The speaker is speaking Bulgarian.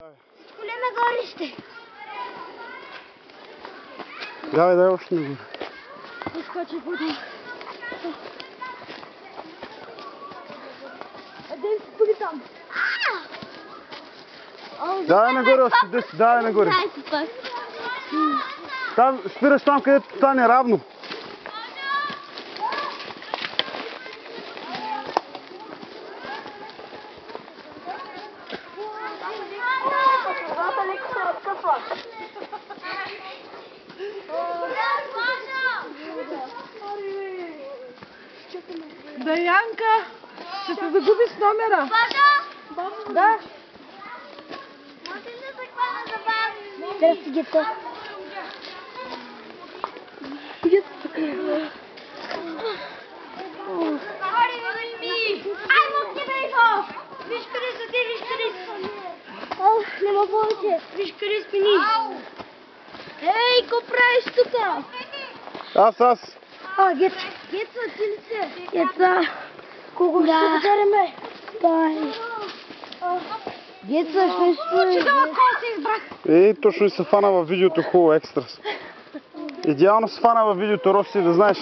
Голема горище. Давай още нагоре. Изкочи вода. Един си тук там. Давай нагоре още 10, давай нагоре. Там, спираш там, където стане равно. Даянка, ще се загуби с номера. Да. Teraz idzie to. Idzie to. Ай, мог не бейфо! Виж къде са ти, виж къде са. Не мога повече. Виж къде спини. Ей, какво правиш тука? Аз. Геца, ти ли се? Геца. Колко ще караме? Дай. Геца, ще стои. Точно и се фана във видеото хубаво, екстрас. Идеално се фана във видеото, Рости, да знаеш.